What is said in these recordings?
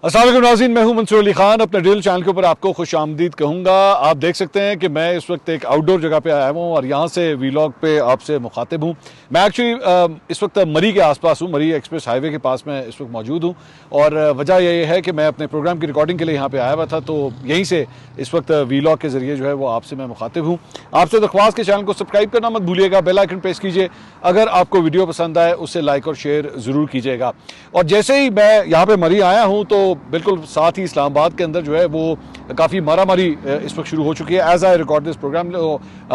अस्सलाम वालेकुम नाज़रीन, मैं हूं मंसूर अली खान। अपने ड्रिल चैनल के ऊपर आपको खुश आमदीद कहूँगा। आप देख सकते हैं कि मैं इस वक्त एक आउटडोर जगह पे आया हूँ और यहाँ से वीलॉग पे आपसे मुखातिब हूँ। मैं एक्चुअली इस वक्त मरी के आसपास हूँ, मरी एक्सप्रेस हाईवे के पास मैं इस वक्त मौजूद हूँ और वजह ये है कि मैं अपने प्रोग्राम की रिकॉर्डिंग के लिए यहाँ पर आया हुआ था, तो यहीं से इस वक्त वीलॉग के ज़रिए जो है वो आपसे मैं मुखातिब हूँ। आपसे दरख्वास्त के चैनल को सब्सक्राइब करना मत भूलिएगा, बेल आइकन प्रेस कीजिए। अगर आपको वीडियो पसंद आए उसे लाइक और शेयर ज़रूर कीजिएगा। और जैसे ही मैं यहाँ पर मरी आया हूँ तो बिल्कुल साथ ही इस्लामाबाद के अंदर जो है वो काफ़ी मारामारी इस वक्त शुरू हो चुकी है। As I record this programme,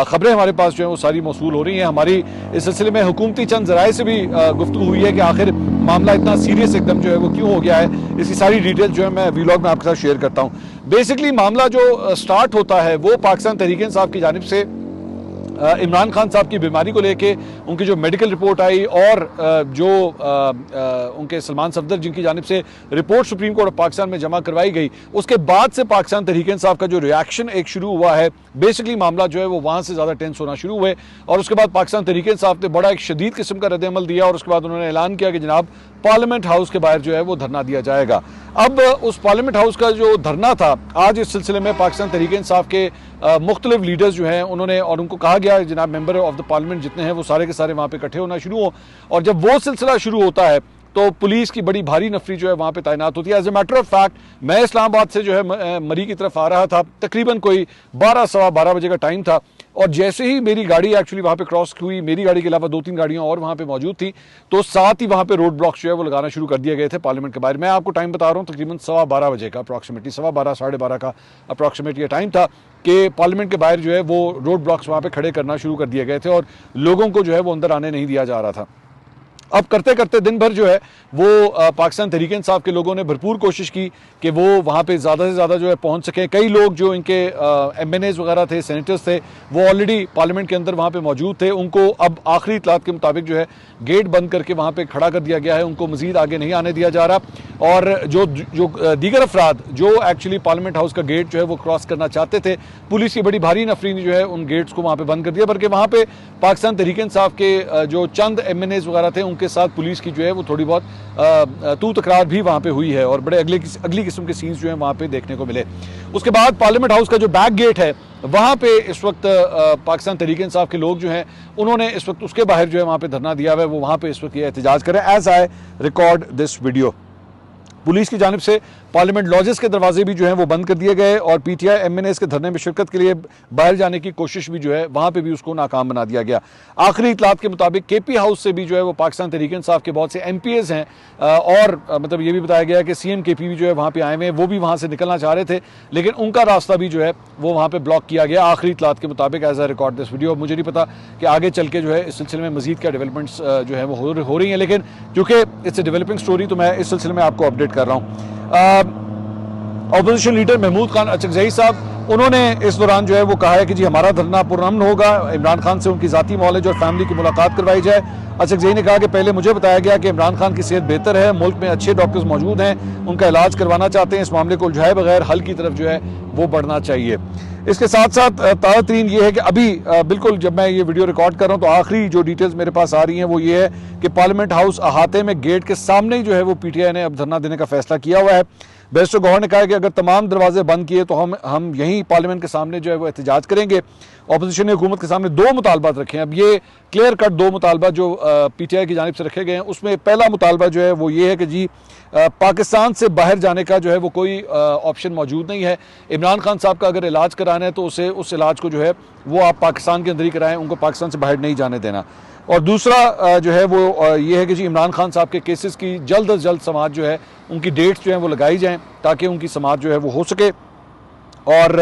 खबरें हमारे पास जो है वो सारी मौसूल हो रही हैं। हमारी इस सिलसिले में हुकूमती चंद ज़राए से भी गुफ्तगू हुई है कि आखिर मामला इतना सीरियस एकदम जो है वो क्यों हो गया है। इसकी सारी डिटेल जो है मैं वीलॉग में आपके साथ शेयर करता हूँ। बेसिकली मामला जो स्टार्ट होता है वो पाकिस्तान तहरीक इंसाफ की जानिब से इमरान खान साहब की बीमारी को लेके उनकी जो मेडिकल रिपोर्ट आई और जो उनके सलमान सफदर जिनकी जानिब से report supreme court of Pakistan में जमा करवाई गई, उसके बाद से पाकिस्तान तहरीक इंसाफ का जो रिएक्शन एक शुरू हुआ है, बेसिकली मामला जो है वो वहाँ से ज़्यादा टेंस होना शुरू हुए और उसके बाद पाकिस्तान तहरीक इंसाफ ने बड़ा एक शदीद किस्म का रद्द-ए-अमल दिया और उसके बाद उन्होंने ऐलान किया कि जनाब पार्लियामेंट हाउस के बाहर जो है वो धरना दिया जाएगा। अब उस पार्लियामेंट हाउस का जो धरना था, आज इस सिलसिले में पाकिस्तान तहरीक इंसाफ के मुख्तलिफ लीडर्स जो हैं उन्होंने और उनको कहा गया जनाब मेंबर ऑफ द पार्लियामेंट जितने हैं वो सारे के सारे वहाँ पे इकट्ठे होना शुरू हो। और जब वो सिलसिला शुरू होता है तो पुलिस की बड़ी भारी नफरी जो है वहाँ पे तैनात होती है। As a matter of fact मैं इस्लामाबाद से जो है मरी की तरफ आ रहा था, तकरीबन कोई 12-12:15 बजे का टाइम था और जैसे ही मेरी गाड़ी एक्चुअली वहाँ पे क्रॉस हुई, मेरी गाड़ी के अलावा 2-3 गाड़ियाँ और वहाँ पे मौजूद थी, तो साथ ही वहाँ पे रोड ब्लॉक्स जो है वो लगाना शुरू कर दिए गए थे पार्लियामेंट के बाहर। मैं आपको टाइम बता रहा हूँ, तकरीबन 12:15 बजे का अप्रॉक्सीमेटली 12:15-12:30 का अप्रॉक्सीमेट ये टाइम था कि पार्लियामेंट के बाहर जो है वो रोड ब्लॉक्स वहाँ पे खड़े करना शुरू कर दिए गए थे और लोगों को जो है वो अंदर आने नहीं दिया जा रहा था। अब करते करते दिन भर जो है वो पाकिस्तान तहरीक इंसाफ के लोगों ने भरपूर कोशिश की कि वो वहाँ पे ज़्यादा से ज़्यादा जो है पहुँच सकें। कई लोग जो इनके MNAs वगैरह थे, सेनेटर्स थे, वो ऑलरेडी पार्लियामेंट के अंदर वहाँ पे मौजूद थे। उनको अब आखिरी इतलात के मुताबिक जो है गेट बंद करके वहाँ पे खड़ा कर दिया गया है, उनको मज़ीद आगे नहीं आने दिया जा रहा। और जो दीगर अफराद जो एक्चुअली पार्लियामेंट हाउस का गेट जो है वो क्रॉस करना चाहते थे, पुलिस की बड़ी भारी नफरी ने जो है उन गेट्स को वहाँ पर बंद कर दिया। बल्कि वहाँ पर पाकिस्तान तहरीक इंसाफ के जो चंद MNAs वगैरह थे उनके साथ पुलिस की जो है वो थोड़ी बहुत तू तकरार भी वहाँ पे हुई है और बड़े अगली किस्म के सीन्स जो हैं वहाँ पे देखने को मिले। उसके बाद पार्लियामेंट हाउस का जो बैक गेट है वहाँ पे इस वक्त पाकिस्तान तहरीक इंसाफ के लोग जो हैं उन्होंने इस वक्त उसके बाहर जो है वहाँ पे धरना दिया हुआ है, वो वहाँ पे इस वक्त ये एहतजाज करें। As I record this video, police की जानिब से पार्लियामेंट लॉजेस के दरवाजे भी जो हैं वो बंद कर दिए गए और PTI MNAs के धरने में शिरकत के लिए बाहर जाने की कोशिश भी जो है वहाँ पे भी उसको नाकाम बना दिया गया। आखिरी इतलात के मुताबिक KP हाउस से भी जो है वो पाकिस्तान तहरीक इंसाफ के बहुत से MPs हैं और मतलब ये भी बताया गया कि CM KP भी जो है वहाँ पर आए हुए हैं, वो भी वहाँ से निकलना चाह रहे थे लेकिन उनका रास्ता भी जो है वो वहाँ पर ब्लॉक किया गया आखिरी इतलात के मुताबिक। As I record this video, मुझे नहीं पता कि आगे चल के जो है इस सिलसिले में मजीद क्या डेवलपमेंट्स जो है वो हो रही हैं, लेकिन क्योंकि इट्स ए डेवलपिंग स्टोरी तो मैं इस सिलसिले में आपको अपडेट कर रहा हूँ। अपोजिशन लीडर महमूद खान अचकजई साहब, उन्होंने इस दौरान जो है वो कहा है कि जी हमारा धरना पुरअमन होगा, इमरान खान से उनकी ज़ाती मौलेज और फैमिली की मुलाकात करवाई जाए। अचकजई ने कहा कि पहले मुझे बताया गया कि इमरान खान की सेहत बेहतर है, मुल्क में अच्छे डॉक्टर्स मौजूद हैं, उनका इलाज करवाना चाहते हैं, इस मामले को उलझाए बगैर हल की तरफ जो है वो बढ़ना चाहिए। इसके साथ साथ ताज़ा तरीन ये है कि अभी बिल्कुल जब मैं ये वीडियो रिकॉर्ड कर रहा हूँ तो आखिरी जो डिटेल्स मेरे पास आ रही हैं वो ये है कि पार्लियामेंट हाउस अहाते में गेट के सामने ही जो है वो PTI ने अब धरना देने का फैसला किया हुआ है। बैरिस्टर गौहर ने कहा कि अगर तमाम दरवाजे बंद किए तो हम यहीं पार्लियामेंट के सामने जो है वो एहतजाज करेंगे। अपोजिशन ने हुकूमत के सामने 2 मुतालबात रखे हैं। अब ये क्लियर कट 2 मुतालबा जो PTI की जानिब से रखे गए हैं, उसमें पहला मुतालबा जो है वो ये है कि जी पाकिस्तान से बाहर जाने का जो है वो कोई ऑप्शन मौजूद नहीं है। इमरान खान साहब का अगर इलाज कराना है तो उसे उस इलाज को जो है वो आप पाकिस्तान के अंदर ही कराएं, उनको पाकिस्तान से बाहर नहीं जाने देना। और दूसरा जो है वो ये है कि जी इमरान खान साहब के केसेस की जल्द अज जल्द समाअत जो है उनकी डेट्स जो हैं वो लगाई जाएं ताकि उनकी समाअत जो है वो हो सके। और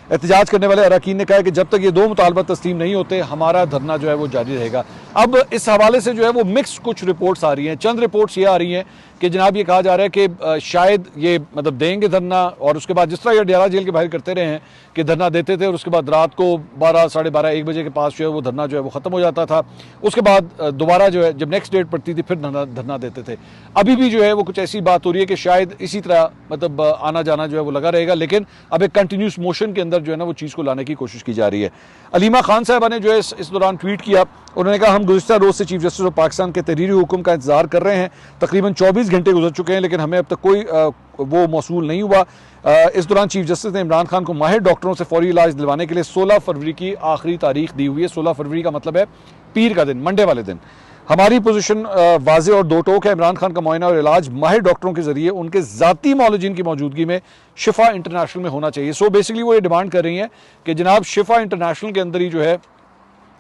एहतजाज करने वाले अरकान ने कहा कि जब तक ये 2 मुतालबा तस्लीम नहीं होते हमारा धरना जो है वो जारी रहेगा। अब इस हवाले से जो है वो मिक्स कुछ रिपोर्ट्स आ रही हैं। चंद रिपोर्ट्स ये आ रही हैं कि जनाब ये कहा जा रहा है कि शायद ये मतलब देंगे धरना और उसके बाद जिस तरह ये अडयाला जेल के बाहर करते रहे हैं कि धरना देते थे और उसके बाद रात को 12-12:30-1 बजे के पास जो है वो धरना जो है वो ख़त्म हो जाता था। उसके बाद दोबारा जो है जब नेक्स्ट डेट पड़ती थी फिर धरना देते थे। अभी भी जो है वो कुछ ऐसी बात हो रही है कि शायद इसी तरह मतलब आना जाना जो है वो लगा रहेगा, लेकिन अब एक कंटिन्यूस मोशन के अंदर अंदर जो है ना वो चीज़ को लाने की कोशिश की जा रही है। अलीमा खान साहबा ने जो है इस दौरान ट्वीट किया, उन्होंने कहा हम गुज़िश्ता रोज़ से चीफ जस्टिस ऑफ पाकिस्तान के तहरीरी हुक्म का इंतजार कर रहे हैं। तकरीबन 24 घंटे गुजर चुके हैं लेकिन हमें अब तक कोई वो मौसूल नहीं हुआ। इस दौरान चीफ जस्टिस ने इमरान खान को माहिर डॉक्टरों से फौरी इलाज दिलवाने के लिए 16 फरवरी की आखिरी तारीख दी हुई है। 16 फरवरी का मतलब है पीर का दिन, मंडे वाले दिन। हमारी पोजीशन वाज़े और दो टोक है। इमरान खान का मुआयना और इलाज माहिर डॉक्टरों के जरिए उनके ज़ाती मौलजीन की मौजूदगी में शिफा इंटरनेशनल में होना चाहिए। सो बेसिकली वो ये डिमांड कर रही हैं कि जनाब शिफा इंटरनेशनल के अंदर ही जो है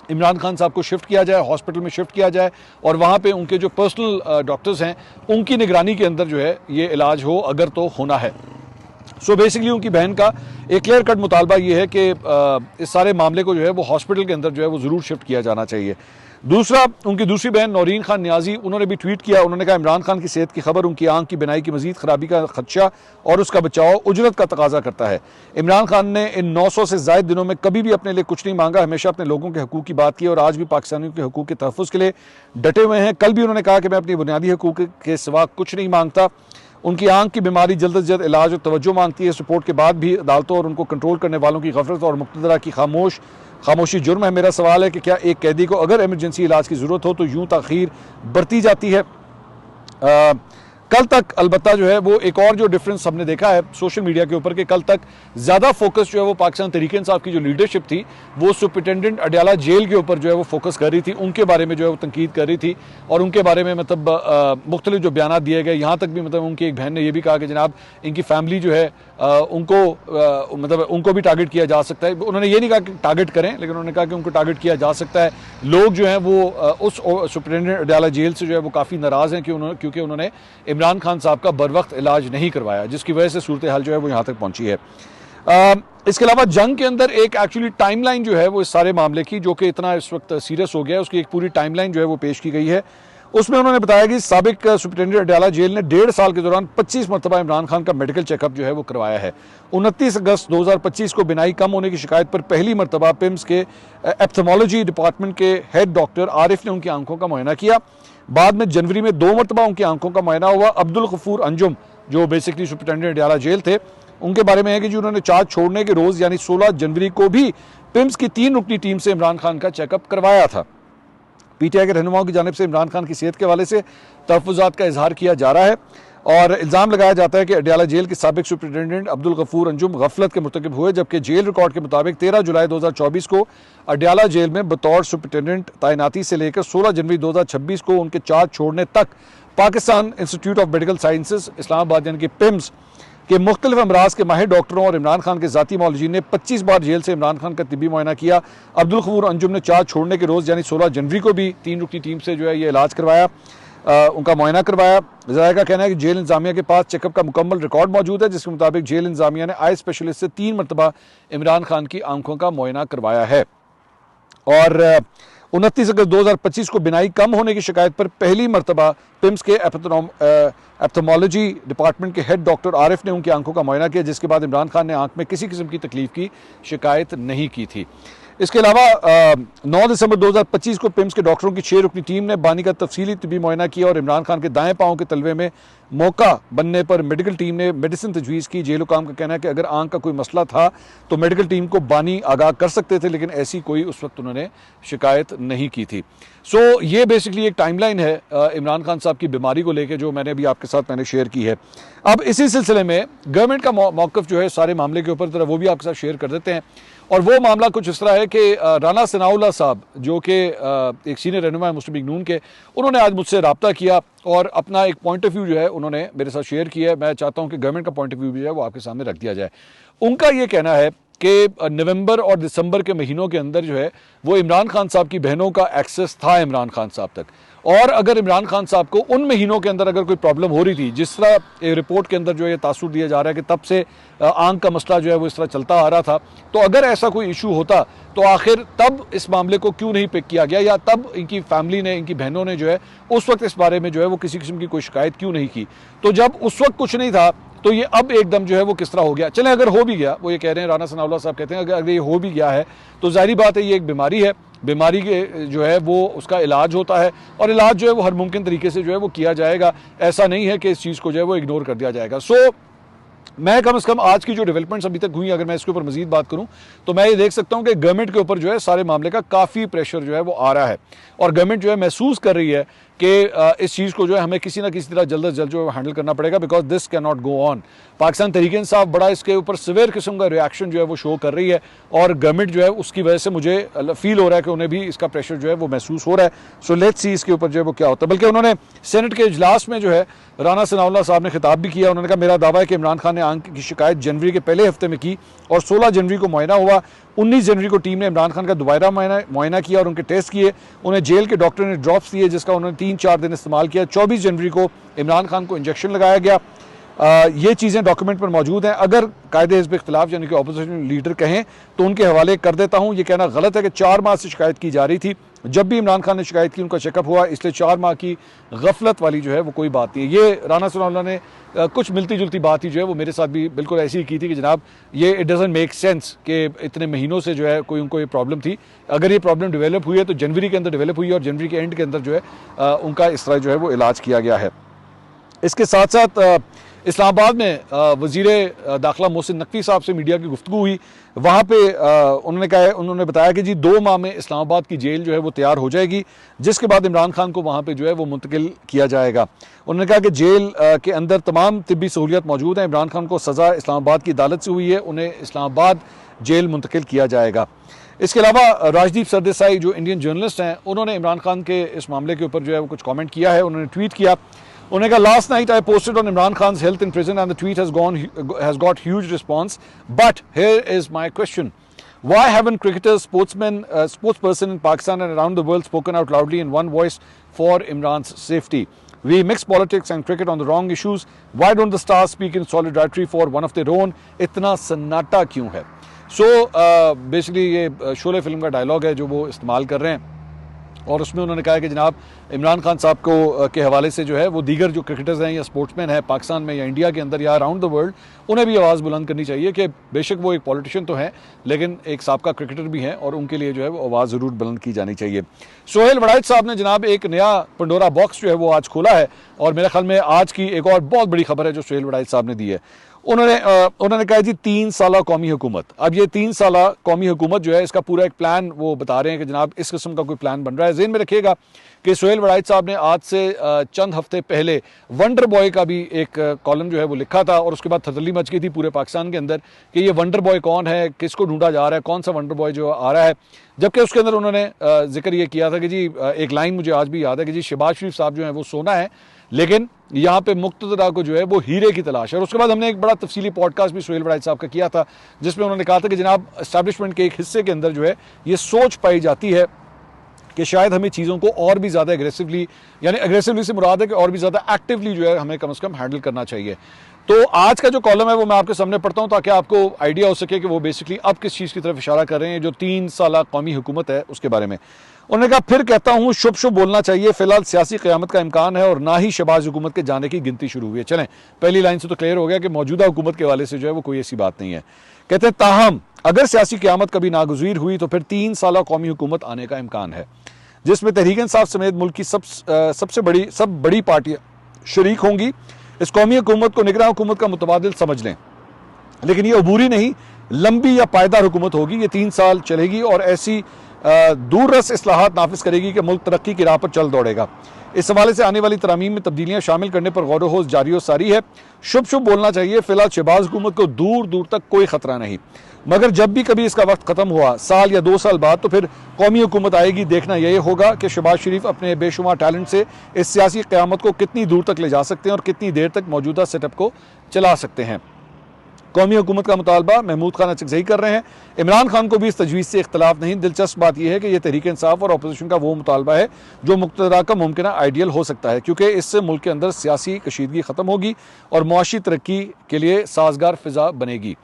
इमरान खान साहब को शिफ्ट किया जाए, हॉस्पिटल में शिफ्ट किया जाए और वहाँ पे उनके जो पर्सनल डॉक्टर्स हैं उनकी निगरानी के अंदर जो है ये इलाज हो, अगर तो होना है। सो बेसिकली उनकी बहन का एक क्लियर कट मुतालबा ये है कि इस सारे मामले को जो है वो हॉस्पिटल के अंदर जो है वो ज़रूर शिफ्ट किया जाना चाहिए। दूसरा, उनकी दूसरी बहन नौरीन खान न्याजी, उन्होंने भी ट्वीट किया। उन्होंने कहा इमरान खान की सेहत की खबर उनकी आंख की बिनाई की मजीद खराबी का खदशा और उसका बचाव उजरत का तकाजा करता है। इमरान खान ने इन 900 से ज़ायद दिनों में कभी भी अपने लिए कुछ नहीं मांगा, हमेशा अपने लोगों के हकूक़ की बात की और आज भी पाकिस्तानियों के हकूक़ के तहफ़्फ़ुज़ के लिए डटे हुए हैं। कल भी उन्होंने कहा कि मैं अपनी बुनियादी हकूक़ के सिवा कुछ नहीं मांगता। उनकी आंख की बीमारी जल्द से जल्द इलाज और तवज्जो मांगती है। इस रिपोर्ट के बाद भी अदालतों और उनको कंट्रोल करने वालों की गफलत और मुक़तदरा की खामोशी जुर्म है। मेरा सवाल है कि क्या एक कैदी को अगर इमरजेंसी इलाज की ज़रूरत हो तो यूं ताख़ीर बरती जाती है? कल तक अलबत्ता जो है वो एक और जो डिफरेंस हमने देखा है सोशल मीडिया के ऊपर कि कल तक ज़्यादा फोकस जो है वो पाकिस्तान तहरीक इंसाफ की जो लीडरशिप थी वो सुपरिटेंडेंट अडयाला जेल के ऊपर जो है वो फोकस कर रही थी, उनके बारे में जो है वो तनकीद कर रही थी और उनके बारे में मतलब मुख्तलिफ जो बयान दिए गए। यहाँ तक भी मतलब उनकी एक बहन ने यह भी कहा कि जनाब इनकी फैमिली जो है उनको भी टारगेट किया जा सकता है। उन्होंने ये नहीं कहा कि टारगेट करें, लेकिन उन्होंने कहा कि उनको टारगेट किया जा सकता है। लोग जो हैं वो उस सुपरिटेंडेंट अडयाला जेल से जो है वो काफ़ी नाराज़ हैं क्योंकि उन्होंने इमरान खान साहब का बर वक्त इलाज नहीं करवाया, जिसकी वजह से सूरत हाल जो है वो यहाँ तक पहुँची है। इसके अलावा जंग के अंदर एक एक्चुअली टाइमलाइन जो है वो इस सारे मामले की, जो कि इतना इस वक्त सीरियस हो गया है, उसकी एक पूरी टाइमलाइन जो है वो पेश की गई है। उसमें उन्होंने बताया कि साबिक सुपरिटेंडेंट अडयाला जेल ने 1.5 साल के दौरान 25 मरतबा इमरान खान का मेडिकल चेकअप जो है वो करवाया है। 29 अगस्त 2025 को बिनाई कम होने की शिकायत पर पहली मरतबा पिम्स के एप्थेमोलॉजी डिपार्टमेंट के हेड डॉक्टर आरिफ ने उनकी आंखों का मुआयना किया। बाद में जनवरी में 2 मरतबा उनकी आंखों का मुआयना हुआ। अब्दुल गफूर अंजुम जो बेसिकली सुपरिटेंडेंट अडयाला जेल थे, उनके बारे में है कि जो उन्होंने चार्ज छोड़ने के रोज़ यानी 16 जनवरी को भी पिम्स की 3 रुकनी टीम से इमरान खान का चेकअप करवाया था। पीटीआई के रहनुमाओं की जानिब से इमरान खान की सेहत के हवाले से तहफ़्फ़ुज़ात का इजहार किया जा रहा है और इल्ज़ाम लगाया जाता है कि अडयाला जेल के साबिक सुपरिटेंडेंट अब्दुल गफूर अंजुम गफलत के मुर्तकिब हुए, जबकि जेल रिकॉर्ड के मुताबिक 13 जुलाई 2024 को अडयाला जेल में बतौर सुपरिटेंडेंट तैनाती से लेकर 16 जनवरी 2026 को उनके चार्ज छोड़ने तक Pakistan institute of medical sciences Islamabad यानी कि पिम्स के मुख्तलिफ अमराज के माहिर डॉक्टरों और इमरान खान के ज़ाती मौलजीन ने 25 बार जेल से इमरान खान का तिब्बी मुआयना किया। अब्दुल गफूर अंजुम ने चार्ज छोड़ने के रोज़ यानी 16 जनवरी को भी 3 रुकनी टीम से जो है ये इलाज करवाया, उनका मुआयना करवाया। ज़ाहिर का कहना है कि जेल इंतजामिया के पास चेकअप का मुकम्मल रिकॉर्ड मौजूद है, जिसके मुताबिक जेल इंतजामिया ने आई स्पेशलिस्ट से 3 मरतबा इमरान खान की आंखों का मुआयना करवाया है। और 29 अगस्त 2025 को बिनाई कम होने की शिकायत पर पहली मरतबा पिम्स के एप्थेमोलॉजी डिपार्टमेंट के हेड डॉक्टर आरिफ ने उनकी आंखों का मुआयना किया, जिसके बाद इमरान खान ने आंख में किसी किस्म की तकलीफ की शिकायत नहीं की थी। इसके अलावा 9 दिसंबर 2025 को पिम्स के डॉक्टरों की 6 रुकनी टीम ने बानी का तफसीली तिब्बी मुआयना किया और इमरान खान के दाएं पांव के तलवे में मौका बनने पर मेडिकल टीम ने मेडिसिन तजवीज़ की। जेल हुकाम का कहना है कि अगर आंख का कोई मसला था तो मेडिकल टीम को बानी आगाह कर सकते थे, लेकिन ऐसी कोई उस वक्त उन्होंने शिकायत नहीं की थी। सो ये बेसिकली एक टाइमलाइन है इमरान खान साहब की बीमारी को लेकर, जो मैंने अभी आपके साथ शेयर की है। अब इसी सिलसिले में गवर्नमेंट का मौक़िफ़ जो है सारे मामले के ऊपर, वो भी आपके साथ शेयर कर देते हैं। और वो मामला कुछ इस तरह है कि राना सनाउल्लाह साहब जो कि एक सीनियर रहनुमा मुस्लिम लीग नून के, उन्होंने आज मुझसे रब्ता किया और अपना एक पॉइंट ऑफ व्यू जो है उन्होंने मेरे साथ शेयर किया है। मैं चाहता हूँ कि गवर्नमेंट का पॉइंट ऑफ व्यू भी जो है वो आपके सामने रख दिया जाए। उनका ये कहना है कि नवंबर और दिसंबर के महीनों के अंदर जो है वो इमरान खान साहब की बहनों का एक्सेस था इमरान खान साहब तक, और अगर इमरान खान साहब को उन महीनों के अंदर अगर कोई प्रॉब्लम हो रही थी, जिस तरह रिपोर्ट के अंदर जो है तासुर दिया जा रहा है कि तब से आंख का मसला जो है वो इस तरह चलता आ रहा था, तो अगर ऐसा कोई इशू होता तो आखिर तब इस मामले को क्यों नहीं पिक किया गया, या तब इनकी फैमिली ने, इनकी बहनों ने जो है उस वक्त इस बारे में जो है वो किसी किस्म की कोई शिकायत क्यों नहीं की। तो जब उस वक्त कुछ नहीं था तो ये अब एकदम जो है वो किस तरह हो गया। चलें, अगर हो भी गया, वो ये कह रहे हैं, राना सनाउल्लाह साहब कहते हैं अगर ये हो भी गया है तो जाहिर बात है ये एक बीमारी है, बीमारी के जो है वो उसका इलाज होता है और इलाज जो है वो हर मुमकिन तरीके से जो है वो किया जाएगा। ऐसा नहीं है कि इस चीज़ को जो है वो इग्नोर कर दिया जाएगा। सो मैं कम से कम आज की जो डेवलपमेंट्स अभी तक हुई, अगर मैं इसके ऊपर मजीद बात करूं तो मैं ये देख सकता हूं कि गवर्नमेंट के ऊपर जो है सारे मामले का काफ़ी प्रेशर जो है वो आ रहा है और गवर्नमेंट जो है महसूस कर रही है कि इस चीज़ को जो है हमें किसी ना किसी तरह जल्द अज जल्द जो है हैंडल करना पड़ेगा, because this can not go on. Pakistan Tehreek-e-Insaf बड़ा इसके ऊपर सिवियर किस्म का रिएक्शन जो है वो शो कर रही है और गवर्नमेंट जो है उसकी वजह से मुझे फील हो रहा है कि उन्हें भी इसका प्रेशर जो है वो महसूस हो रहा है। सो लेट्स सी इसके ऊपर जो है वो क्या होता है। बल्कि उन्होंने सेनेट के इजलास में जो है राना सनाउल्लाह साहब ने खिताब भी किया। उन्होंने कहा मेरा दावा है कि इमरान खान ने आंख की शिकायत जनवरी के पहले हफ्ते में की और 16 जनवरी को मुआयना हुआ। 19 जनवरी को टीम ने इमरान खान का दोबारा मुआयना किया और उनके टेस्ट किए। उन्हें जेल के डॉक्टर ने ड्रॉप्स दिए जिसका उन्होंने 3-4 दिन इस्तेमाल किया। 24 जनवरी को इमरान खान को इंजेक्शन लगाया गया। ये चीज़ें डॉक्यूमेंट पर मौजूद हैं। अगर कायदे हिज़्ब इख्तिलाफ यानी कि अपोजिशन लीडर कहें तो उनके हवाले कर देता हूँ। ये कहना गलत है कि 4 माह से शिकायत की जा रही थी। जब भी इमरान खान ने शिकायत की उनका चेकअप हुआ, इसलिए 4 माह की गफलत वाली जो है वो कोई बात नहीं है। ये राना सनाउल्लाह ने कुछ मिलती जुलती बात ही जो है वो मेरे साथ भी बिल्कुल ऐसी ही की थी कि जनाब ये इट डजंट मेक सेंस कि इतने महीनों से जो है कोई उनको ये प्रॉब्लम थी। अगर ये प्रॉब्लम डेवलप हुई है तो जनवरी के अंदर डेवलप हुई है और जनवरी के एंड के अंदर जो है उनका इस तरह जो है वो इलाज किया गया है। इसके साथ साथ इस्लामाबाद में वज़ीर दाखिला मोहसिन नकवी साहब से मीडिया की गुफ्तगू हुई। वहाँ पे उन्होंने बताया कि जी 2 माह में इस्लामाबाद की जेल जो है वो तैयार हो जाएगी, जिसके बाद इमरान खान को वहाँ पे जो है वो मुंतकिल किया जाएगा। उन्होंने कहा कि जेल के अंदर तमाम तिब्बी सहूलियत मौजूद हैं। इमरान खान को सज़ा इस्लामाबाद की अदालत से हुई है, उन्हें इस्लामाबाद जेल मुंतकिल किया जाएगा। इसके अलावा राजदीप सरदेसाई जो इंडियन जर्नलिस्ट हैं, उन्होंने इमरान खान के इस मामले के ऊपर जो है वो कुछ कॉमेंट किया है। उन्होंने ट्वीट किया। उन्होंने कहा last night I posted on Imran Khan's health in prison and the tweet has got huge response, but here is my question, why haven't cricketers, sportsperson in Pakistan and around the world spoken out loudly in one voice for Imran's safety? We mix politics and cricket on the wrong issues. Why don't the stars speak in solidarity for one of their own? इतना सन्नाटा क्यों है? So basically ये Sholay film का dialogue है जो वो इस्तेमाल कर रहे हैं और उसमें उन्होंने कहा कि जनाब इमरान खान साहब को के हवाले से जो है वो दीगर जो क्रिकेटर्स हैं या स्पोर्ट्समैन हैं पाकिस्तान में या इंडिया के अंदर या अराउंड द वर्ल्ड, उन्हें भी आवाज़ बुलंद करनी चाहिए कि बेशक वो एक पॉलिटिशियन तो हैं लेकिन एक साबका क्रिकेटर भी हैं और उनके लिए जो है वो आवाज़ ज़रूर बुलंद की जानी चाहिए। सोहेल वड़ाइच साहब ने जनाब एक नया पंडोरा बॉक्स जो है वो आज खोला है और मेरे ख्याल में आज की एक और बहुत बड़ी खबर है जो सोहेल वड़ाइच साहब ने दी है। उन्होंने कहा जी 3 साला कौमी हुकूमत। अब ये 3 साला कौमी हुकूमत जो है इसका पूरा एक प्लान वो बता रहे हैं कि जनाब इस किस्म का कोई प्लान बन रहा है। ज़हन में रखिएगा कि सोहेल वड़ाइच साहब ने आज से चंद हफ्ते पहले वंडर बॉय का भी एक कॉलम जो है वो लिखा था और उसके बाद थतली मच गई थी पूरे पाकिस्तान के अंदर कि ये वंडर बॉय कौन है, किसको ढूंढा जा रहा है, कौन सा वंडर बॉय जो आ रहा है। जबकि उसके अंदर उन्होंने जिक्र ये किया था कि जी एक लाइन मुझे आज भी याद है कि जी शहबाज शरीफ साहब जो है वो सोना है लेकिन यहाँ पे मुक्तदरा को जो है वो हीरे की तलाश है। और उसके बाद हमने एक बड़ा तफसीली पॉडकास्ट भी सोहेल वड़ाइच साहब का किया था जिसमें उन्होंने कहा था कि जनाब एस्टैब्लिशमेंट के एक हिस्से के अंदर जो है ये सोच पाई जाती है कि शायद हमें चीज़ों को और भी ज़्यादा एग्रेसिवली, यानी एग्रेसिवली से मुराद है कि और भी ज़्यादा एक्टिवली जो है हमें कम से कम हैंडल करना चाहिए। तो आज का जो कॉलम है वो मैं आपके सामने पढ़ता हूँ ताकि आपको आइडिया हो सके कि वो बेसिकली अब किस चीज़ की तरफ इशारा कर रहे हैं जो 3 साला कौमी हुकूमत है उसके बारे में। उन्होंने कहा फिर कहता हूँ शुभ शुभ बोलना चाहिए, फिलहाल सियासी क़यामत का इम्कान है और ना ही शहबाज हुकूमत के जाने की गिनती शुरू हुई है। चलें पहली लाइन से तो क्लियर हो गया कि मौजूदा हुकूमत के हवाले से जो है वो कोई ऐसी बात नहीं है। कहते हैं ताहम अगर सियासी क़यामत कभी नागुज़ीर हुई तो फिर 3 साला कौमी हुकूमत आने का इम्कान है जिसमें तहरीक-ए-इंसाफ समेत मुल्क की सब बड़ी पार्टियाँ शरीक होंगी। इस कौमी हुकूमत को निगरान हुकूमत का मुतबादिल समझ लें, लेकिन ये अबूरी नहीं लंबी या पायदार हुकूमत होगी। ये 3 साल चलेगी और ऐसी दूररस इस्लाहात नाफिज करेगी कि मुल्क तरक्की की राह पर चल दौड़ेगा। इस हवाले से आने वाली तरमीम में तब्दीलियाँ शामिल करने पर गौर होश जारी और सारी है। शुभ शुभ बोलना चाहिए, फिलहाल शहबाज हुकूमत को दूर दूर तक कोई खतरा नहीं, मगर जब भी कभी इसका वक्त ख़त्म हुआ साल या 2 साल बाद तो फिर कौमी हुकूमत आएगी। देखना यही होगा कि शहबाज शरीफ अपने बेशुमार टैलेंट से इस सियासी क़यामत को कितनी दूर तक ले जा सकते हैं और कितनी देर तक मौजूदा सेटअप को चला सकते हैं। कौमी हुकूमत का मुतालबा महमूद खान अचकज़ई कर रहे हैं। इमरान खान को भी इस तजवीज़ से इख्तलाफ नहीं। दिलचस्प बात यह है कि यह तहरीक-ए-इंसाफ और अपोजिशन का वो मुतालबा है जो मुक़्तदरा का मुमकिन आइडियल हो सकता है, क्योंकि इससे मुल्क के अंदर सियासी कशीदगी ख़त्म होगी और मुआशी तरक्की के लिए साजगार फ़िज़ा बनेगी।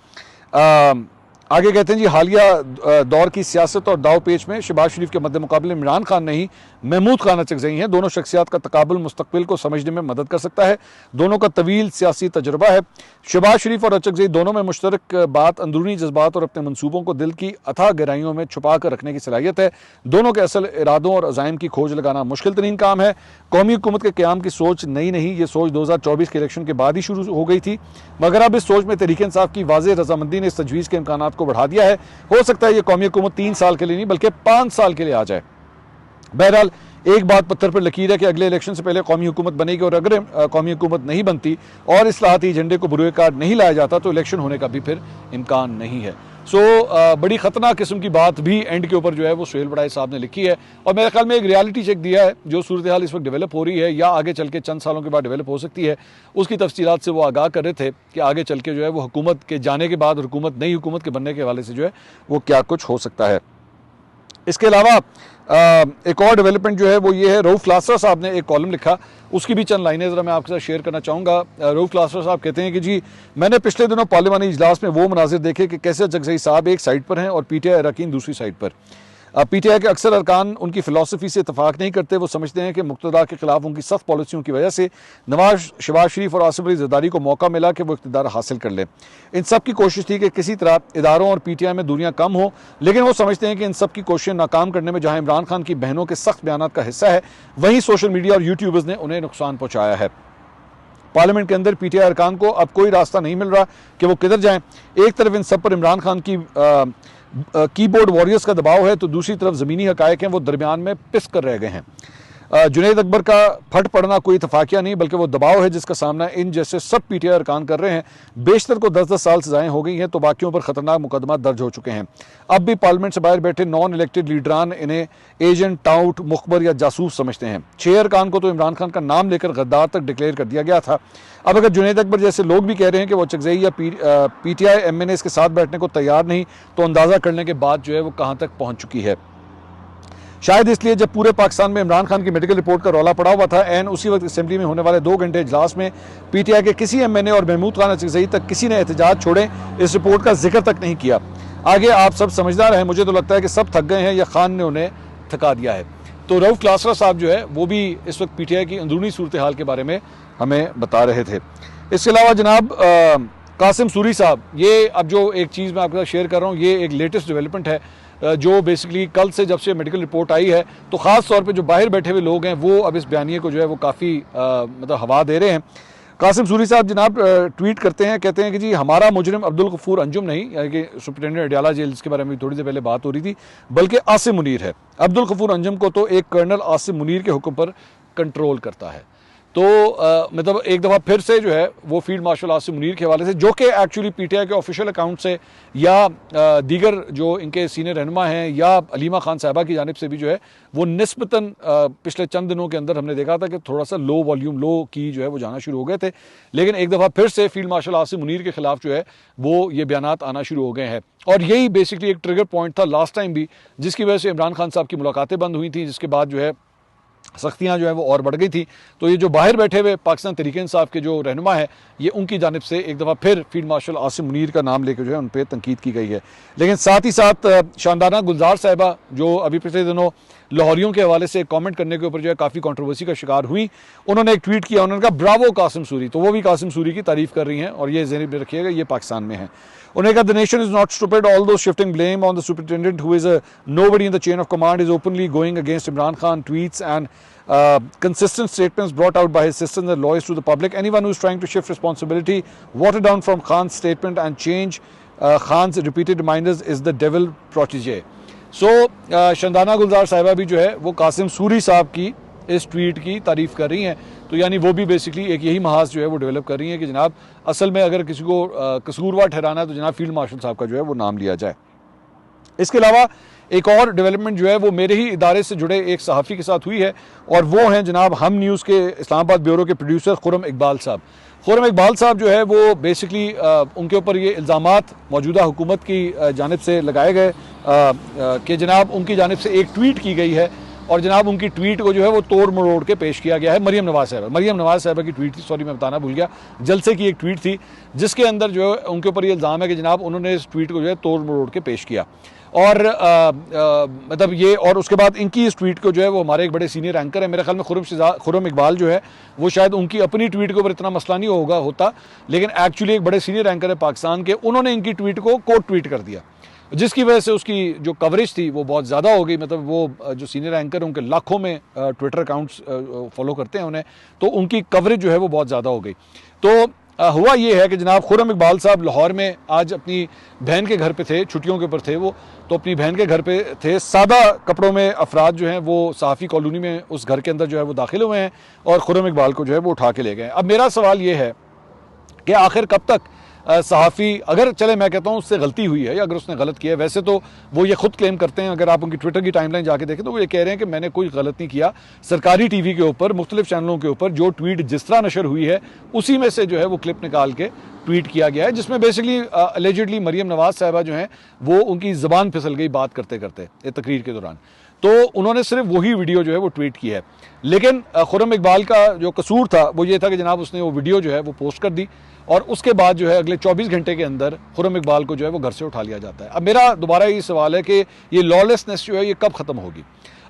आगे कहते हैं जी, हालिया दौर की सियासत और दाव पेच में शहबाज शरीफ के मद्दे मुकाबले इमरान खान नहीं महमूद खान अचकज़ई हैं। दोनों शख्सियात का तकाबुल मुस्तकबिल को समझने में मदद कर सकता है। दोनों का तवील सियासी तजुर्बा है। शहबाज शरीफ और अचकज़ई दोनों में मुश्तरक बात अंदरूनी जज्बात और अपने मनसूबों को दिल की अथाह गहराइयों में छुपा कर रखने की सलाहियत है। दोनों के असल इरादों और अज़ाइम की खोज लगाना मुश्किल तरीन काम है। कौमी हुकूमत के क़याम की सोच नई नहीं, ये सोच 2024 के इलेक्शन के बाद ही शुरू हो गई थी, मगर अब इस सोच में तहरीक इंसाफ की वाज़ेह रजामंदी ने इस तजवीज़ के इम्कानात को बढ़ा दिया है। हो सकता है ये कौमी हुकूमत 3 साल के लिए नहीं बल्कि 5 साल के लिए आ जाए। बहरहाल एक बात पत्थर पर लकीर है कि अगले इलेक्शन से पहले कौमी हुकूमत बनेगी, और अगर कौमी हुकूमत नहीं बनती और इस्लाहाती एजेंडे को बुरे कार नहीं लाया जाता तो इलेक्शन होने का भी फिर इम्कान नहीं है। बड़ी ख़तरनाक किस्म की बात भी एंड के ऊपर जो है वो सुहेल बड़ाई साहब ने लिखी है, और मेरे ख्याल में एक रियलिटी चेक दिया है। जो सूरत हाल इस वक्त डेवलप हो रही है या आगे चल के चंद सालों के बाद डेवलप हो सकती है, उसकी तफसीलात से वो आगाह कर रहे थे कि आगे चल के जो है वो हुकूमत के जाने के बाद हुकूमत नई हुकूमत के बनने के हवाले से जो है वो क्या कुछ हो सकता है। इसके अलावा एक और डेवलपमेंट जो है वो ये है, रऊफ लासरा साहब ने एक कॉलम लिखा, उसकी भी चंद लाइनें ज़रा मैं आपके साथ शेयर करना चाहूँगा। रऊफ लासरा साहब कहते हैं कि जी, मैंने पिछले दिनों पार्लिमानी इजलास में वो मनाजिर देखे कि कैसे अचकज़ई साहब एक साइड पर हैं और पीटीआई अरकान दूसरी साइड पर। पीटीआई के अक्सर अरकान उनकी फ़िलासफ़ी से इतफाक़ नहीं करते। वो समझते हैं कि मुक़्तदा के ख़िलाफ़ उनकी सख्त पॉलिसियों की वजह से शहबाज शरीफ और आसिफ अली ज़रदारी को मौका मिला कि वो इक़्तिदार हासिल कर लें। इन सब की कोशिश थी कि किसी तरह इदारों और पीटीआई में दूरियां कम हो, लेकिन वो समझते हैं कि इन सब की कोशिशें नाकाम करने में जहाँ इमरान खान की बहनों के सख्त बयान का हिस्सा है, वहीं सोशल मीडिया और यूट्यूबर्स ने उन्हें नुकसान पहुँचाया है। पार्लियामेंट के अंदर पीटीआई अरकान को अब कोई रास्ता नहीं मिल रहा कि वो किधर जाएं। एक तरफ इन सब पर इमरान खान की कीबोर्ड वॉरियर्स का दबाव है, तो दूसरी तरफ ज़मीनी हक़ाइक़ हैं वो दरमियान में पिस कर रह गए हैं। जुनैद अकबर का फट पड़ना कोई इतफाकिया नहीं बल्कि वो दबाव है जिसका सामना इन जैसे सब पीटीआई अरकान कर रहे हैं। बेशतर को 10-10 साल सजाएं हो गई हैं, तो बाकियों पर खतरनाक मुकदमा दर्ज हो चुके हैं। अब भी पार्लियामेंट से बाहर बैठे नॉन इलेक्टेड लीडरान इन्हें एजेंट, टाउट, मुखबर या जासूस समझते हैं। 6 अरकान को तो इमरान खान का नाम लेकर गद्दार तक डिक्लेयर कर दिया गया था। अब अगर जुनैद अकबर जैसे लोग भी कह रहे हैं कि वो अचकज़ई या पीटीआई एमएनएस के साथ बैठने को तैयार नहीं, तो अंदाज़ा करने के बाद जो है वो कहाँ तक पहुँच चुकी है। शायद इसलिए जब पूरे पाकिस्तान में इमरान खान की मेडिकल रिपोर्ट का रौला पड़ा हुआ था, एन उसी वक्त असेंबली में होने वाले 2 घंटे इजलास में पीटीआई के किसी एमएनए और महमूद खान अचकज़ई तक किसी ने एहतजाज छोड़े इस रिपोर्ट का जिक्र तक नहीं किया। आगे आप सब समझदार हैं, मुझे तो लगता है कि सब थक गए हैं या खान ने उन्हें थका दिया है। तो रऊफ लासरा साहब जो है वो भी इस वक्त पीटीआई की अंदरूनी सूरत हाल के बारे में हमें बता रहे थे। इसके अलावा जनाब कासिम सूरी साहब, ये अब जो एक चीज़ मैं आपके साथ शेयर कर रहा हूँ, ये एक लेटेस्ट डेवलपमेंट है जो बेसिकली कल से जब से मेडिकल रिपोर्ट आई है, तो ख़ास तौर पे जो बाहर बैठे हुए लोग हैं वो अब इस बयानिए को जो है वो काफ़ी मतलब हवा दे रहे हैं। कासिम सूरी साहब जनाब ट्वीट करते हैं, कहते हैं कि जी, हमारा मुजरिम अब्दुल गफूर अंजुम नहीं, यानी कि सुप्रिटेंडेंट अडियाला जेल जिसके बारे में थोड़ी देर पहले बात हो रही थी, बल्कि आसिम मुनीर है। अब्दुल गफूर अंजुम को तो एक कर्नल आसिम मुनीर के हुक्म पर कंट्रोल करता है। तो मतलब एक दफ़ा फिर से जो है वो फील्ड मार्शल आसिम मुनीर के हवाले से, जो कि एक्चुअली पीटीआई के ऑफिशियल अकाउंट से या दीगर जो इनके सीनियर रहनुमा हैं या अलीमा खान साहबा की जानिब से भी जो है वो निस्बतन पिछले चंद दिनों के अंदर हमने देखा था कि थोड़ा सा लो वॉल्यूम, लो की जो है वो जाना शुरू हो गए थे, लेकिन एक दफ़ा फिर से फील्ड मार्शल आसिम मुनीर के खिलाफ जो है वो ये बयानात आना शुरू हो गए हैं। और यही बेसिकली एक ट्रिगर पॉइंट था लास्ट टाइम भी, जिसकी वजह से इमरान खान साहब की मुलाकातें बंद हुई थी, जिसके बाद जो है सख्तियाँ जो है वो और बढ़ गई थी। तो ये जो बाहर बैठे हुए पाकिस्तान तहरीक इंसाफ के जो रहनुमा है, ये उनकी जानिब से एक दफ़ा फिर फील्ड मार्शल आसिम मुनीर का नाम लेकर जो है उन पर तनकीद की गई है। लेकिन साथ ही साथ शानदाना गुलजार साहिबा, जो अभी पिछले दिनों लाहौरियों के हवाले से कमेंट करने के ऊपर जो है काफ़ी कंट्रोवर्सी का शिकार हुई, उन्होंने एक ट्वीट किया, उन्होंने कहा ब्रावो कासिम सूरी। तो वो भी कासिम सूरी की तारीफ़ कर रही हैं और ये ज़हन में रखिएगा ये पाकिस्तान में है। उन्होंने कहा the nation is not stupid, although shifting blame on the superintendent who is nobody in the chain of command is openly going against Imran Khan tweets and consistent statements brought out by his sisters and lawyers to the public. Anyone who is trying to shift responsibility, water down from Khan's statement and change Khan's repeated reminders is the devil protege. So Shandana गुलजार साहिबा भी जो है वो कासिम सूरी साहब की इस tweet की तारीफ़ कर रही हैं। तो यानी वो भी बेसिकली एक यही महाज जो है वो डेवलप कर रही हैं कि जनाब असल में अगर किसी को कसूरवार ठहराना है तो जनाब फील्ड मार्शल साहब का जो है वो नाम लिया जाए। इसके अलावा एक और डेवलपमेंट जो है वो मेरे ही इदारे से जुड़े एक सहाफ़ी के साथ हुई है, और वो हैं जनाब हम न्यूज़ के इस्लामाबाद ब्यूरो के प्रोड्यूसर खुर्रम इकबाल साहब। खुर्रम इकबाल साहब जो है वो बेसिकली उनके ऊपर ये इल्ज़ामात मौजूदा हुकूमत की जानिब से लगाए गए कि जनाब उनकी जानिब से एक ट्वीट की गई है और जनाब उनकी ट्वीट को जो है वो तोड़ मरोड़ के पेश किया गया है। मरियम नवाज साहिबा की ट्वीट थी, सॉरी मैं बताना भूल गया, जलसे की एक ट्वीट थी जिसके अंदर जो है उनके ऊपर ये इल्ज़ाम है कि जनाब उन्होंने इस ट्वीट को जो है तोड़ मरोड़ के पेश किया। और मतलब ये, और उसके बाद इनकी इस ट्वीट को जो है वो हमारे एक बड़े सीनियर एंकर है, मेरे ख्याल में खुर्रम इकबाल जो है वो शायद उनकी अपनी ट्वीट के ऊपर इतना मसला नहीं होता, लेकिन एक्चुअली एक बड़े सीनियर एंकर है पाकिस्तान के, उन्होंने इनकी ट्वीट को कोट ट्वीट कर दिया, जिसकी वजह से उसकी जो कवरेज थी वो बहुत ज़्यादा हो गई। मतलब वो जो सीनियर एंकर है उनके लाखों में ट्विटर अकाउंट्स फॉलो करते हैं उन्हें, तो उनकी कवरेज जो है वो बहुत ज़्यादा हो गई। तो हुआ ये है कि जनाब खुर्रम इकबाल साहब लाहौर में आज अपनी बहन के घर पे थे, छुट्टियों के ऊपर थे वो, तो अपनी बहन के घर पे थे। सादा कपड़ों में अफराद जो हैं वो सहाफ़ी कॉलोनी में उस घर के अंदर जो है वो दाखिल हुए हैं और खुर्रम इकबाल को जो है वो उठा के ले गए। अब मेरा सवाल ये है कि आखिर कब तक सहाफ़ी, अगर चले मैं कहता हूँ उससे गलती हुई है या अगर उसने गलत किया है, वैसे तो वो ये खुद क्लेम करते हैं, अगर आप उनकी ट्विटर की टाइमलाइन जाके देखें तो वो ये कह रहे हैं कि मैंने कोई गलत नहीं किया, सरकारी टीवी के ऊपर मुख्तलिफ चैनलों के ऊपर जो ट्वीट जिस तरह नशर हुई है उसी में से जो है वो क्लिप निकाल के ट्वीट किया गया है, जिसमें बेसिकली अलेजिडली मरियम नवाज साहिबा जो हैं वो उनकी ज़बान फिसल गई बात करते करते तकरीर के दौरान, तो उन्होंने सिर्फ वही वीडियो जो है वो ट्वीट की है। लेकिन खुर्रम इकबाल का जो कसूर था वो ये था कि जनाब उसने वो वीडियो जो है वो पोस्ट कर दी और उसके बाद जो है अगले 24 घंटे के अंदर खुर्रम इकबाल को जो है वो घर से उठा लिया जाता है। अब मेरा दोबारा ये सवाल है कि ये लॉलेसनेस जो है ये कब ख़त्म होगी?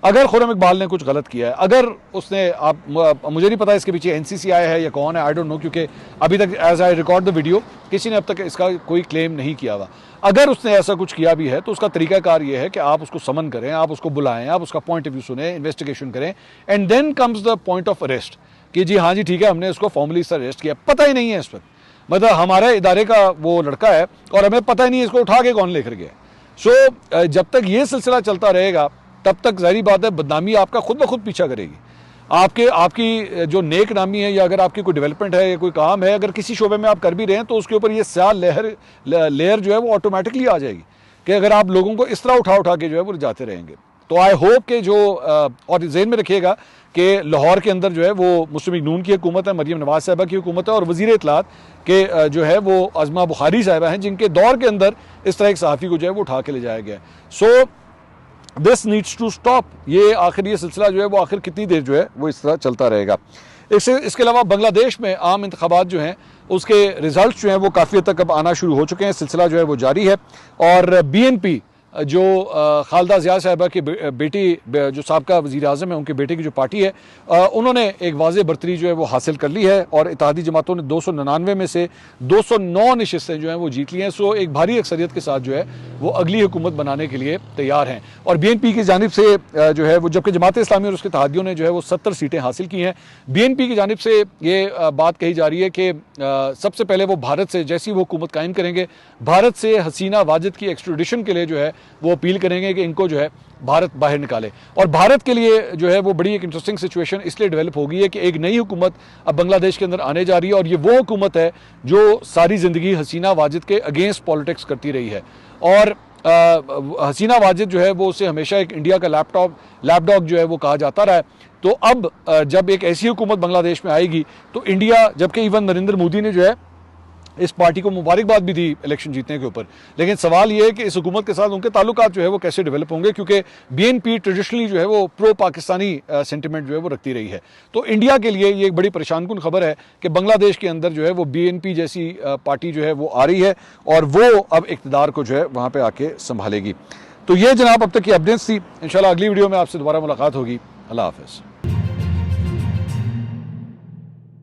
अगर खुर्रम इकबाल ने कुछ गलत किया है, अगर उसने, आप मुझे नहीं पता इसके पीछे एनसीसीआई है या कौन है, आई डोंट नो, क्योंकि अभी तक as I record the video किसी ने अब तक इसका कोई क्लेम नहीं किया हुआ। अगर उसने ऐसा कुछ किया भी है तो उसका तरीकाकार ये है कि आप उसको समन करें, आप उसको बुलाएं, आप उसका पॉइंट ऑफ व्यू सुने, इन्वेस्टिगेशन करें, and then comes the point of arrest कि जी हाँ जी ठीक है हमने इसको फॉर्मली अरेस्ट किया। पता ही नहीं है इस वक्त, मतलब हमारे इदारे का वो लड़का है और हमें पता ही नहीं है इसको उठा के कौन लेकर गया। सो जब तक ये सिलसिला चलता रहेगा तब तक जाहिर बात है बदनामी आपका खुद ब खुद पीछा करेगी। आपकी जो नेक नामी है या अगर आपकी कोई डेवलपमेंट है या कोई काम है, अगर किसी शोबे में आप कर भी रहे हैं तो उसके ऊपर ये स्याह लेयर जो है वो ऑटोमेटिकली आ जाएगी कि अगर आप लोगों को इस तरह उठा के जो है वो जाते रहेंगे। तो आई होप कि जो और ज़हन में रखिएगा कि लाहौर के अंदर जो है वो मुस्लिम लीग नून की हुकूमत है, मरियम नवाज साहिबा की हुकूमत है और वज़ीर इत्तलात के जो है वो अज़मा बुखारी साहिबा हैं, जिनके दौर के अंदर इस तरह एक सहाफ़ी को जो है वो उठा के ले जाया गया। So this needs to stop. ये आखिर ये सिलसिला जो है वो आखिर कितनी देर जो है वो इस तरह चलता रहेगा। इसके अलावा बांग्लादेश में आम इंतखाबात जो हैं उसके रिजल्ट जो हैं वो काफ़ी हद तक अब आना शुरू हो चुके हैं, सिलसिला जो है वो जारी है। और BNP जो खालदा ज़िया साहिबा की बेटी जो साबका वज़ीर आज़म है उनके बेटे की जो पार्टी है, उन्होंने एक वाज़ेह बरतरी जो है वो हासिल कर ली है और इत्तेहादी जमातों ने 299 में से 209 नशिस्तें जो हैं वो जीत ली हैं। सो एक भारी अक्सरियत के साथ जो है वो अगली हुकूमत बनाने के लिए तैयार हैं। और BNP की जानिब से जो है वो, जबकि जमात इस्लामी और उसके इत्तेहादियों ने जो है वो 70 सीटें हासिल की हैं। BNP की जानिब से ये बात कही जा रही है कि सबसे पहले वो भारत से, जैसी वो हुकूमत कायम करेंगे, भारत से हसीना वाजिद की एक्सट्रेडिशन के लिए जो है वो अपील करेंगे कि इनको जो है भारत बाहर निकाले। और भारत के लिए जो है वो बड़ी एक इंटरेस्टिंग सिचुएशन इसलिए डेवलप हो गई है कि एक नई हुकूमत अब बांग्लादेश के अंदर आने जा रही है और ये वो हुकूमत है जो सारी ज़िंदगी हसीना वाजिद के अगेंस्ट पॉलिटिक्स करती रही है। और हसीना वाजिद जो है वो उसे हमेशा एक इंडिया का लैपडॉग जो है वो कहा जाता रहा है। तो अब जब एक ऐसी हुकूमत बांग्लादेश में आएगी तो इंडिया, जबकि इवन नरेंद्र मोदी ने जो है इस पार्टी को मुबारकबाद भी दी इलेक्शन जीतने के ऊपर, लेकिन सवाल ये है कि इस हुकूमत के साथ उनके ताल्लुकात जो है वो कैसे डेवलप होंगे, क्योंकि BNP ट्रेडिशनली जो है वो प्रो पाकिस्तानी सेंटिमेंट जो है वो रखती रही है। तो इंडिया के लिए ये एक बड़ी परेशान कुन खबर है कि बांग्लादेश के अंदर जो है वो BNP जैसी पार्टी जो है वो आ रही है और वो अब इक़्तिदार को जो है वहाँ पर आके संभालेगी। तो ये जनाब अब तक की अपडेट्स थी। इंशाल्लाह अगली वीडियो में आपसे दोबारा मुलाकात होगी। अल्लाह हाफ़िज़।